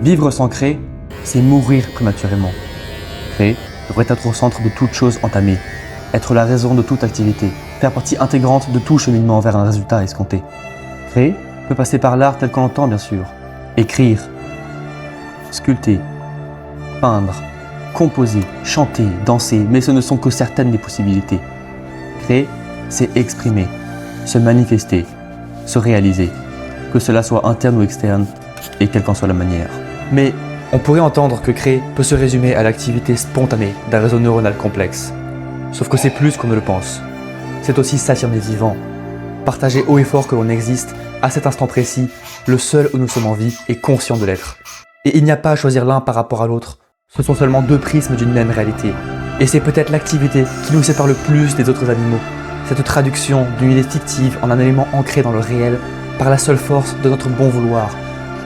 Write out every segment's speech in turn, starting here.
Vivre sans créer, c'est mourir prématurément. Créer devrait être au centre de toute chose entamée, être la raison de toute activité, faire partie intégrante de tout cheminement vers un résultat escompté. Créer peut passer par l'art tel qu'on l'entend bien sûr. Écrire, sculpter, peindre, composer, chanter, danser, mais ce ne sont que certaines des possibilités. Créer, c'est exprimer, se manifester, se réaliser, que cela soit interne ou externe, et quelle qu'en soit la manière. Mais on pourrait entendre que créer peut se résumer à l'activité spontanée d'un réseau neuronal complexe. Sauf que c'est plus qu'on ne le pense. C'est aussi s'affirmer vivant, partager haut et fort que l'on existe à cet instant précis, le seul où nous sommes en vie et conscients de l'être. Et il n'y a pas à choisir l'un par rapport à l'autre, ce sont seulement deux prismes d'une même réalité. Et c'est peut-être l'activité qui nous sépare le plus des autres animaux, cette traduction d'une idée fictive en un élément ancré dans le réel par la seule force de notre bon vouloir,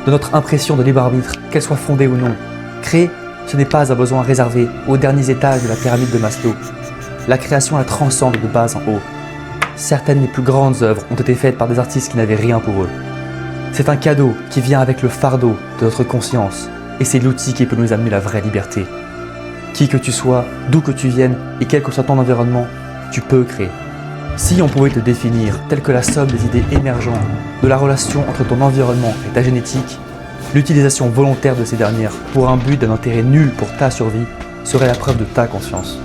de notre impression de libre arbitre, qu'elle soit fondée ou non. Créer, ce n'est pas un besoin réservé aux derniers étages de la pyramide de Maslow. La création la transcende de bas en haut. Certaines des plus grandes œuvres ont été faites par des artistes qui n'avaient rien pour eux. C'est un cadeau qui vient avec le fardeau de notre conscience, et c'est l'outil qui peut nous amener la vraie liberté. Qui que tu sois, d'où que tu viennes, et quel que soit ton environnement, tu peux créer. Si on pouvait te définir tel que la somme des idées émergentes, de la relation entre ton environnement et ta génétique, l'utilisation volontaire de ces dernières pour un but d'un intérêt nul pour ta survie serait la preuve de ta conscience.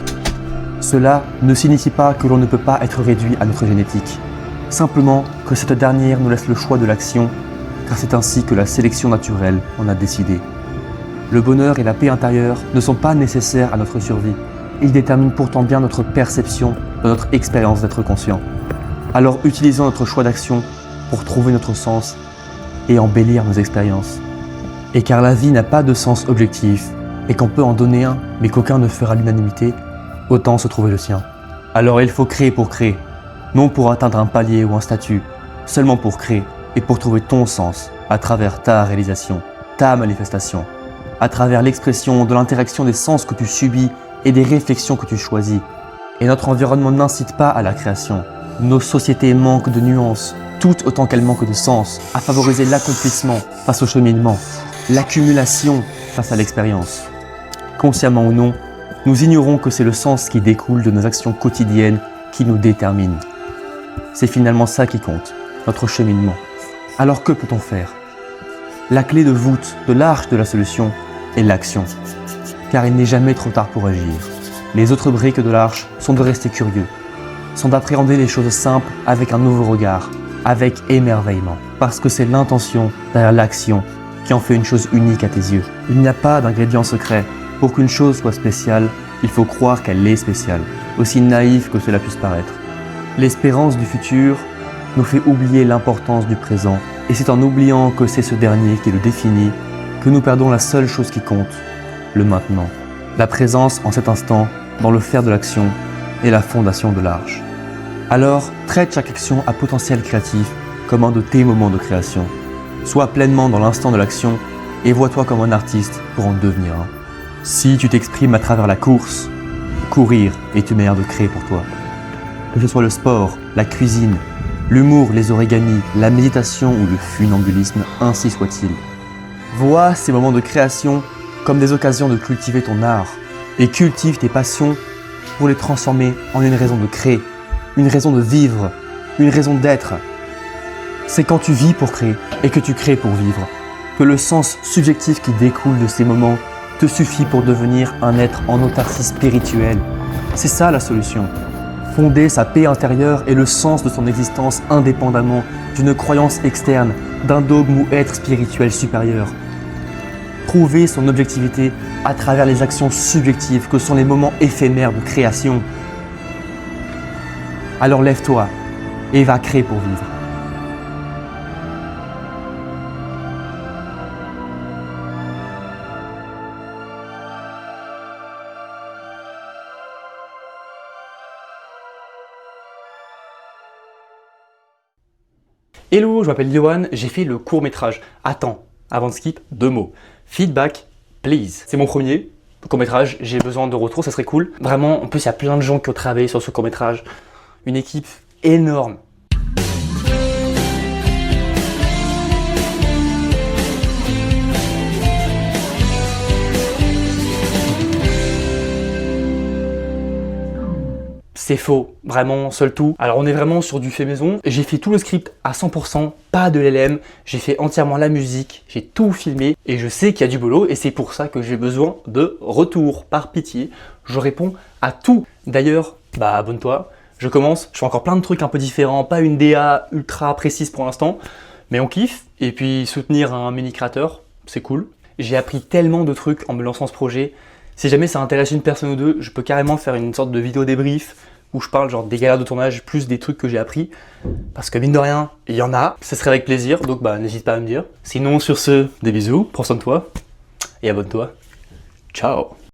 Cela ne signifie pas que l'on ne peut pas être réduit à notre génétique, simplement que cette dernière nous laisse le choix de l'action, car c'est ainsi que la sélection naturelle en a décidé. Le bonheur et la paix intérieure ne sont pas nécessaires à notre survie. Ils déterminent pourtant bien notre perception de notre expérience d'être conscient. Alors utilisons notre choix d'action pour trouver notre sens et embellir nos expériences. Et car la vie n'a pas de sens objectif et qu'on peut en donner un, mais qu'aucun ne fera l'unanimité, autant se trouver le sien. Alors il faut créer pour créer, non pour atteindre un palier ou un statut, seulement pour créer et pour trouver ton sens à travers ta réalisation, ta manifestation, à travers l'expression de l'interaction des sens que tu subis et des réflexions que tu choisis. Et notre environnement n'incite pas à la création. Nos sociétés manquent de nuances, toutes autant qu'elles manquent de sens, à favoriser l'accomplissement face au cheminement, l'accumulation face à l'expérience. Consciemment ou non, nous ignorons que c'est le sens qui découle de nos actions quotidiennes qui nous détermine. C'est finalement ça qui compte, notre cheminement. Alors que peut-on faire ? La clé de voûte de l'arche de la solution est l'action, car il n'est jamais trop tard pour agir. Les autres briques de l'arche sont de rester curieux, sont d'appréhender les choses simples avec un nouveau regard, avec émerveillement, parce que c'est l'intention derrière l'action qui en fait une chose unique à tes yeux. Il n'y a pas d'ingrédient secret. Pour qu'une chose soit spéciale, il faut croire qu'elle est spéciale, aussi naïf que cela puisse paraître. L'espérance du futur nous fait oublier l'importance du présent, et c'est en oubliant que c'est ce dernier qui le définit que nous perdons la seule chose qui compte, le maintenant. La présence en cet instant, dans le faire de l'action, est la fondation de l'arche. Alors, traite chaque action à potentiel créatif comme un de tes moments de création. Sois pleinement dans l'instant de l'action et vois-toi comme un artiste pour en devenir un. Si tu t'exprimes à travers la course, courir est une manière de créer pour toi. Que ce soit le sport, la cuisine, l'humour, les origamis, la méditation ou le funambulisme, ainsi soit-il. Vois ces moments de création comme des occasions de cultiver ton art et cultive tes passions pour les transformer en une raison de créer, une raison de vivre, une raison d'être. C'est quand tu vis pour créer et que tu crées pour vivre que le sens subjectif qui découle de ces moments te suffit pour devenir un être en autarcie spirituelle. C'est ça la solution. Fonder sa paix intérieure et le sens de son existence indépendamment d'une croyance externe, d'un dogme ou être spirituel supérieur. Trouver son objectivité à travers les actions subjectives que sont les moments éphémères de création. Alors lève-toi et va créer pour vivre. Hello, je m'appelle Yohan, j'ai fait le court-métrage. Attends, avant de skip, 2 mots. Feedback, please. C'est mon premier court-métrage, j'ai besoin de retour, ça serait cool. Vraiment, en plus, il y a plein de gens qui ont travaillé sur ce court-métrage. Une équipe énorme. C'est faux, vraiment, seul tout. Alors on est vraiment sur du fait maison. J'ai fait tout le script à 100%, pas de LLM. J'ai fait entièrement la musique, j'ai tout filmé et je sais qu'il y a du boulot et c'est pour ça que j'ai besoin de retour. Par pitié, je réponds à tout. D'ailleurs, abonne-toi. Je commence, je fais encore plein de trucs un peu différents, pas une DA ultra précise pour l'instant, mais on kiffe. Et puis soutenir un mini créateur, c'est cool. J'ai appris tellement de trucs en me lançant ce projet. Si jamais ça intéresse une personne ou deux, je peux carrément faire une sorte de vidéo débrief où je parle genre des galères de tournage plus des trucs que j'ai appris. Parce que mine de rien, il y en a, ce serait avec plaisir, donc n'hésite pas à me dire. Sinon sur ce, des bisous, prends soin de toi et abonne-toi. Ciao.